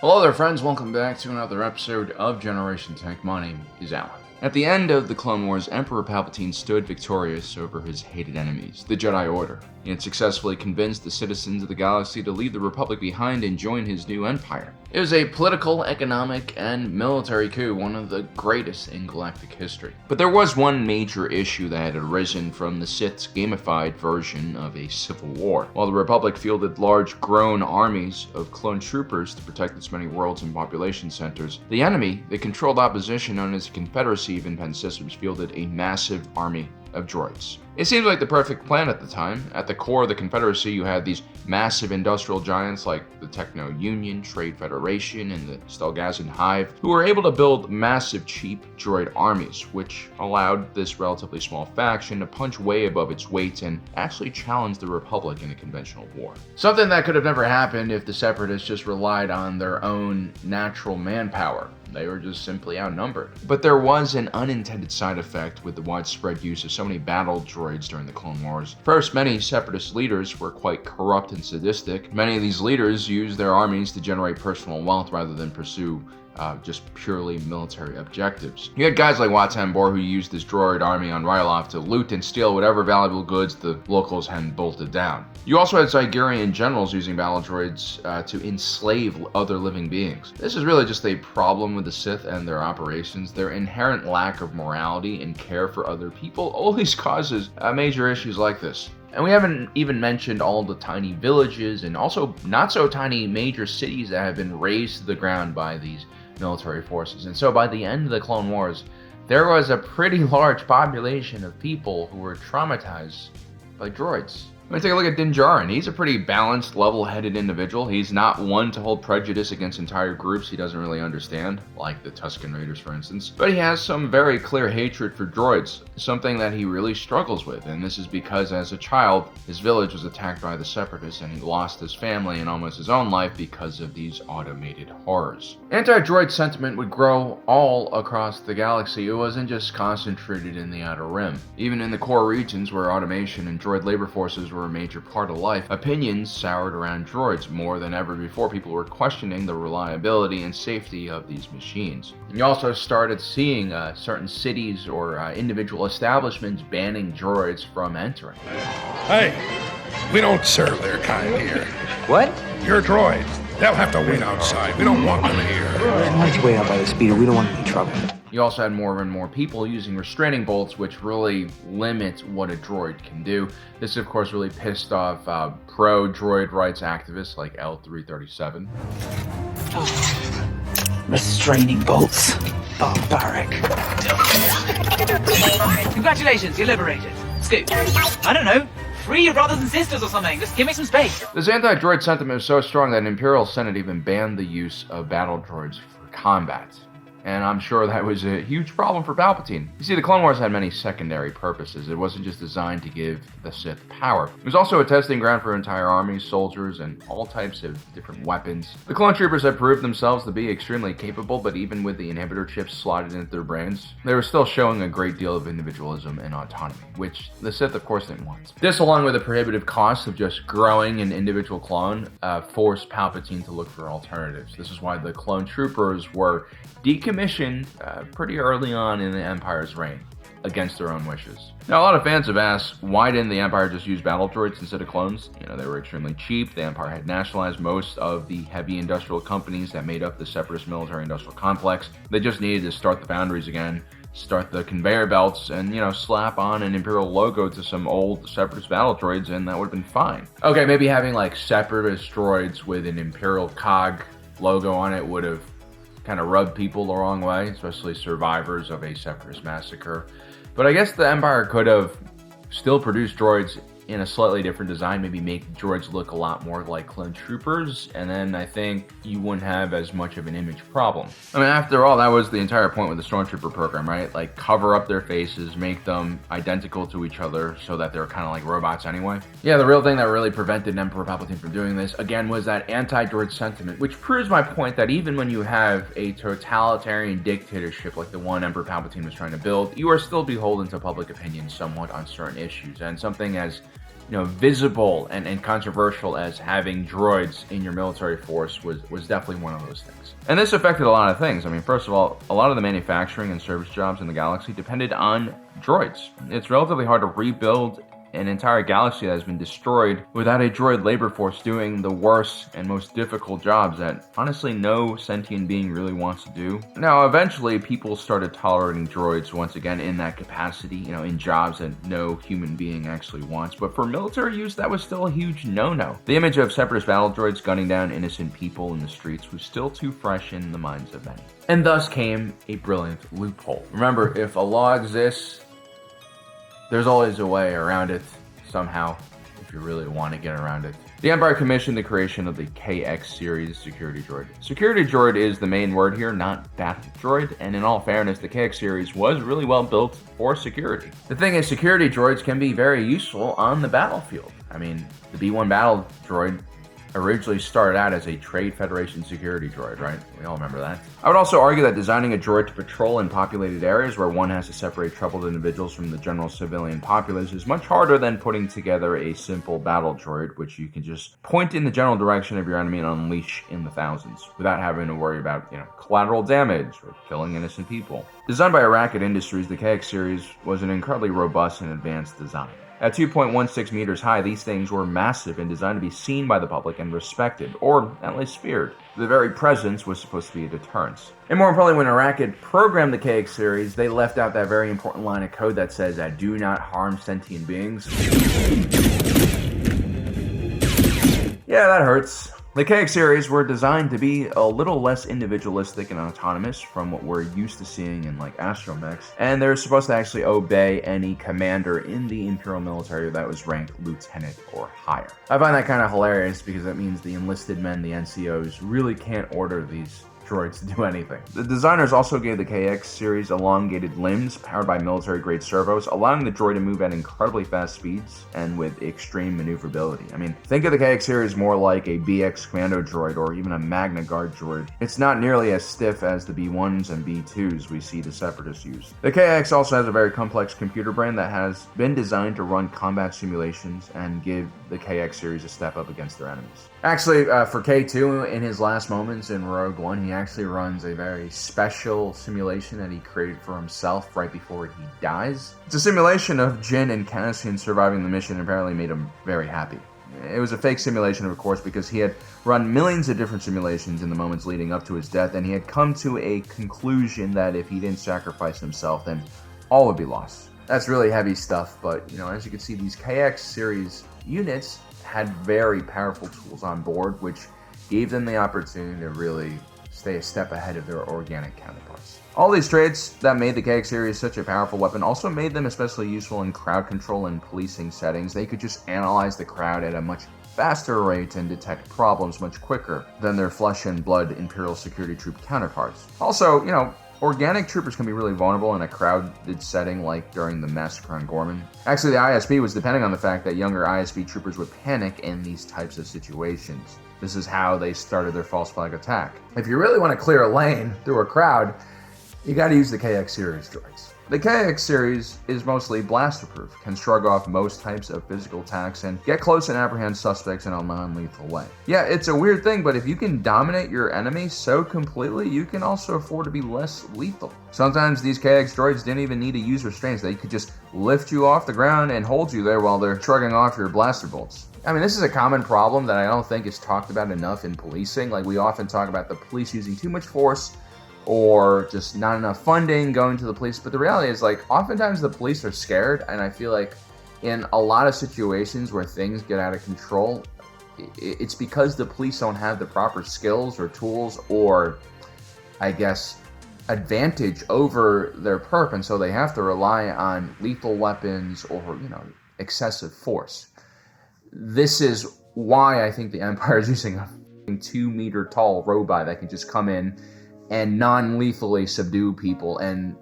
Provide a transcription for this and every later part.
Hello there friends, welcome back to another episode of Generation Tech. My name is Alan. At the end of the Clone Wars, Emperor Palpatine stood victorious over his hated enemies, the Jedi Order. He had successfully convinced the citizens of the galaxy to leave the Republic behind and join his new empire. It was a political, economic, and military coup, one of the greatest in galactic history. But there was one major issue that had arisen from the Sith's gamified version of a civil war. While the Republic fielded large, grown armies of clone troopers to protect its many worlds and population centers, the enemy, the controlled opposition known as the Confederacy of Independent Systems, fielded a massive army of droids. It seemed like the perfect plan at the time. At the core of the Confederacy, you had these massive industrial giants like the Techno Union, Trade Federation, and the Stelgazan Hive, who were able to build massive, cheap droid armies, which allowed this relatively small faction to punch way above its weight and actually challenge the Republic in a conventional war. Something that could have never happened if the Separatists just relied on their own natural manpower. They were just simply outnumbered. But there was an unintended side effect with the widespread use of so many battle droids during the Clone Wars. First, many Separatist leaders were quite corrupt and sadistic. Many of these leaders used their armies to generate personal wealth rather than pursue just purely military objectives. You had guys like Wat Tambor who used this droid army on Ryloth to loot and steal whatever valuable goods the locals hadn't bolted down. You also had Zygerian generals using battle droids to enslave other living beings. This is really just a problem with the Sith and their operations. Their inherent lack of morality and care for other people always causes major issues like this. And we haven't even mentioned all the tiny villages and also not so tiny major cities that have been razed to the ground by these military forces. And so by the end of the Clone Wars, there was a pretty large population of people who were traumatized by droids. Let me take a look at Din Djarin. He's a pretty balanced, level-headed individual. He's not one to hold prejudice against entire groups he doesn't really understand, like the Tusken Raiders, for instance. But he has some very clear hatred for droids, something that he really struggles with. And this is because as a child, his village was attacked by the Separatists and he lost his family and almost his own life because of these automated horrors. Anti-droid sentiment would grow all across the galaxy. It wasn't just concentrated in the Outer Rim. Even in the core regions where automation and droid labor forces were a major part of life, opinions soured around droids. More than ever before, people were questioning the reliability and safety of these machines. And you also started seeing certain cities or individual establishments banning droids from entering. Hey, we don't serve their kind here. What? Your droids. They'll have to wait outside. We don't want them here. Why don't you wait out by the speeder? We don't want any trouble. You also had more and more people using restraining bolts, which really limit what a droid can do. This, of course, really pissed off pro-droid rights activists like L337. Restraining bolts. Barbaric. Congratulations, you're liberated. Scoot. I don't know. Free your brothers and sisters or something. Just give me some space. This anti-droid sentiment is so strong that an Imperial Senate even banned the use of battle droids for combat. And I'm sure that was a huge problem for Palpatine. You see, the Clone Wars had many secondary purposes. It wasn't just designed to give the Sith power. It was also a testing ground for entire armies, soldiers, and all types of different weapons. The clone troopers had proved themselves to be extremely capable, but even with the inhibitor chips slotted into their brains, they were still showing a great deal of individualism and autonomy, which the Sith, of course, didn't want. This, along with the prohibitive cost of just growing an individual clone, forced Palpatine to look for alternatives. This is why the clone troopers were decommissioned pretty early on in the Empire's reign, against their own wishes. Now, a lot of fans have asked, why didn't the Empire just use battle droids instead of clones? You know, they were extremely cheap. The Empire had nationalized most of the heavy industrial companies that made up the Separatist military-industrial complex. They just needed to start the boundaries again, start the conveyor belts, and, you know, slap on an Imperial logo to some old Separatist battle droids, and that would have been fine. Okay, maybe having, like, Separatist droids with an Imperial cog logo on it would have kind of rubbed people the wrong way, especially survivors of a Separatist massacre. But I guess the Empire could have still produced droids in a slightly different design, maybe make droids look a lot more like clone troopers, and then I think you wouldn't have as much of an image problem. I mean, after all, that was the entire point with the Stormtrooper program, right? Like, cover up their faces, make them identical to each other so that they're kind of like robots anyway. Yeah, the real thing that really prevented Emperor Palpatine from doing this, again, was that anti-droid sentiment, which proves my point that even when you have a totalitarian dictatorship like the one Emperor Palpatine was trying to build, you are still beholden to public opinion somewhat on certain issues, and something as visible and controversial as having droids in your military force was definitely one of those things. And this affected a lot of things. I mean, first of all, a lot of the manufacturing and service jobs in the galaxy depended on droids. It's relatively hard to rebuild an entire galaxy that has been destroyed without a droid labor force doing the worst and most difficult jobs that honestly no sentient being really wants to do. Now, eventually people started tolerating droids once again in that capacity, in jobs that no human being actually wants. But for military use, that was still a huge no-no. The image of separatist battle droids gunning down innocent people in the streets was still too fresh in the minds of many. And thus came a brilliant loophole. Remember, if a law exists, there's always a way around it, somehow, if you really want to get around it. The Empire commissioned the creation of the KX series security droid. Security droid is the main word here, not battle droid, and in all fairness, the KX series was really well built for security. The thing is, security droids can be very useful on the battlefield. I mean, the B-1 battle droid originally started out as a Trade Federation security droid, right? We all remember that. I would also argue that designing a droid to patrol in populated areas where one has to separate troubled individuals from the general civilian populace is much harder than putting together a simple battle droid, which you can just point in the general direction of your enemy and unleash in the thousands without having to worry about, collateral damage or killing innocent people. Designed by Arrakit Industries, the KX series was an incredibly robust and advanced design. At 2.16 meters high, these things were massive and designed to be seen by the public and respected, or at least feared. The very presence was supposed to be a deterrence. And more importantly, when Arrakit programmed the KX series, they left out that very important line of code that says, "Do not harm sentient beings." Yeah, that hurts. The KX series were designed to be a little less individualistic and autonomous from what we're used to seeing in astromechs, and they're supposed to actually obey any commander in the Imperial Military that was ranked lieutenant or higher. I find that kind of hilarious because that means the enlisted men, the NCOs, really can't order these droids to do anything. The designers also gave the KX series elongated limbs powered by military-grade servos, allowing the droid to move at incredibly fast speeds and with extreme maneuverability. I mean, think of the KX series more like a BX commando droid or even a Magna Guard droid. It's not nearly as stiff as the B1s and B2s we see the Separatists use. The KX also has a very complex computer brain that has been designed to run combat simulations and give the KX series a step up against their enemies. Actually, for K2, in his last moments in Rogue One, he actually runs a very special simulation that he created for himself right before he dies. It's a simulation of Jyn and Cassian surviving the mission and apparently made him very happy. It was a fake simulation, of course, because he had run millions of different simulations in the moments leading up to his death, and he had come to a conclusion that if he didn't sacrifice himself, then all would be lost. That's really heavy stuff, but, as you can see, these KX series units had very powerful tools on board, which gave them the opportunity to really stay a step ahead of their organic counterparts. All these traits that made the KX series such a powerful weapon also made them especially useful in crowd control and policing settings. They could just analyze the crowd at a much faster rate and detect problems much quicker than their flesh and blood Imperial security troop counterparts. Also, organic troopers can be really vulnerable in a crowded setting like during the massacre on Gorman. Actually, the ISB was depending on the fact that younger ISB troopers would panic in these types of situations. This is how they started their false flag attack. If you really want to clear a lane through a crowd, you got to use the KX series droids. The KX series is mostly blaster-proof, can shrug off most types of physical attacks, and get close and apprehend suspects in a non-lethal way. Yeah, it's a weird thing, but if you can dominate your enemy so completely, you can also afford to be less lethal. Sometimes these KX droids didn't even need to use restraints. They could just lift you off the ground and hold you there while they're shrugging off your blaster bolts. I mean, this is a common problem that I don't think is talked about enough in policing. We often talk about the police using too much force, or just not enough funding going to the police. But the reality is, oftentimes the police are scared, and I feel like in a lot of situations where things get out of control, it's because the police don't have the proper skills or tools or, I guess, advantage over their perp, and so they have to rely on lethal weapons or, excessive force. This is why I think the Empire is using a 2-meter tall robot that can just come in and non-lethally subdue people and,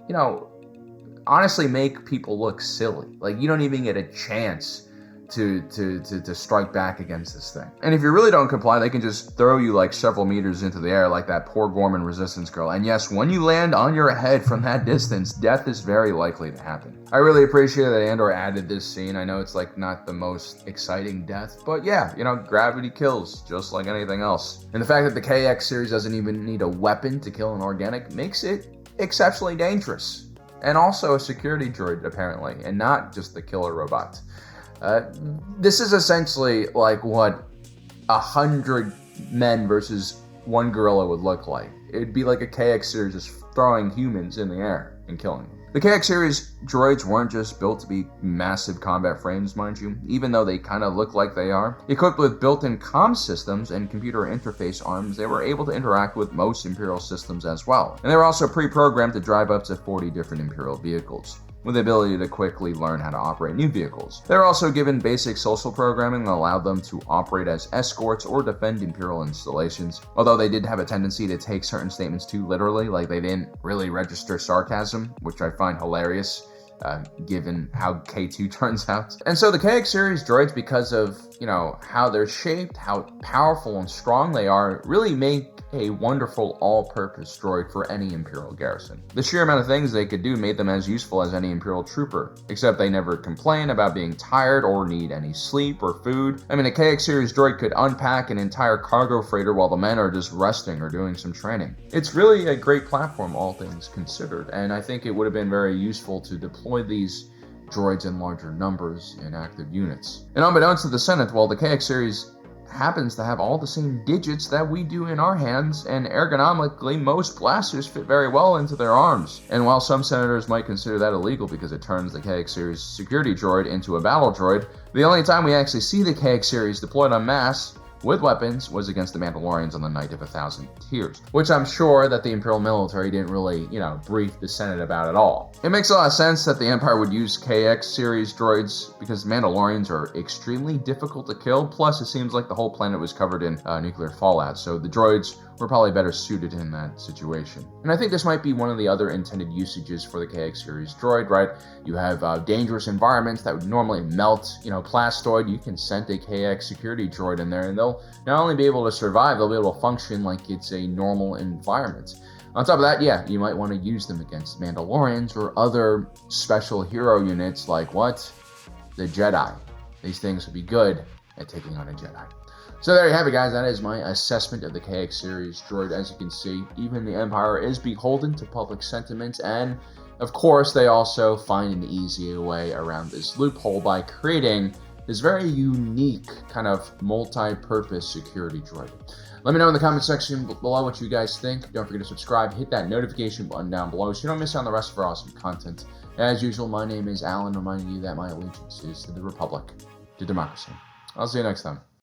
honestly make people look silly. You don't even get a chance to strike back against this thing. And if you really don't comply, they can just throw you like several meters into the air like that poor Gorman resistance girl. And yes, when you land on your head from that distance, death is very likely to happen. I really appreciate that Andor added this scene. I know it's like not the most exciting death, but yeah, you know, gravity kills just like anything else. And the fact that the KX series doesn't even need a weapon to kill an organic makes it exceptionally dangerous. And also a security droid, apparently, and not just the killer robot. This is essentially like what 100 men versus one gorilla would look like. It'd be like a KX series just throwing humans in the air and killing them. The KX series droids weren't just built to be massive combat frames, mind you, even though they kind of look like they are. Equipped with built-in comm systems and computer interface arms, they were able to interact with most Imperial systems as well. And they were also pre-programmed to drive up to 40 different Imperial vehicles, with the ability to quickly learn how to operate new vehicles. They were also given basic social programming that allowed them to operate as escorts or defend Imperial installations, although they did have a tendency to take certain statements too literally, like they didn't really register sarcasm, which I find hilarious, given how K2 turns out. And so the KX series droids, because of, you know, how they're shaped, how powerful and strong they are, really make a wonderful all-purpose droid for any Imperial garrison. The sheer amount of things they could do made them as useful as any Imperial trooper, except they never complain about being tired or need any sleep or food. I mean, a KX series droid could unpack an entire cargo freighter while the men are just resting or doing some training. It's really a great platform, all things considered, and I think it would have been very useful to deploy these droids in larger numbers in active units. And unbeknownst to the Senate, while the KX series happens to have all the same digits that we do in our hands, and ergonomically most blasters fit very well into their arms. And while some senators might consider that illegal because it turns the KX series security droid into a battle droid, the only time we actually see the KX series deployed en masse with weapons was against the Mandalorians on the Night of 1,000 Tears, which I'm sure that the Imperial Military didn't really, brief the Senate about at all. It makes a lot of sense that the Empire would use KX series droids because Mandalorians are extremely difficult to kill, plus it seems like the whole planet was covered in nuclear fallout, so the droids were probably better suited in that situation. And I think this might be one of the other intended usages for the KX series droid, right? You have dangerous environments that would normally melt, plastoid. You can send a KX security droid in there and they'll not only be able to survive, they'll be able to function like it's a normal environment. On top of that, yeah, you might want to use them against Mandalorians or other special hero units like the Jedi. These things would be good at taking on a Jedi. So there you have it, guys. That is my assessment of the KX series droid. As you can see, even the Empire is beholden to public sentiment, and of course, they also find an easier way around this loophole by creating this very unique kind of multi-purpose security droid. Let me know in the comment section below what you guys think. Don't forget to subscribe, hit that notification button down below so you don't miss out on the rest of our awesome content. As usual, my name is Alan, reminding you that my allegiance is to the Republic, to democracy. I'll see you next time.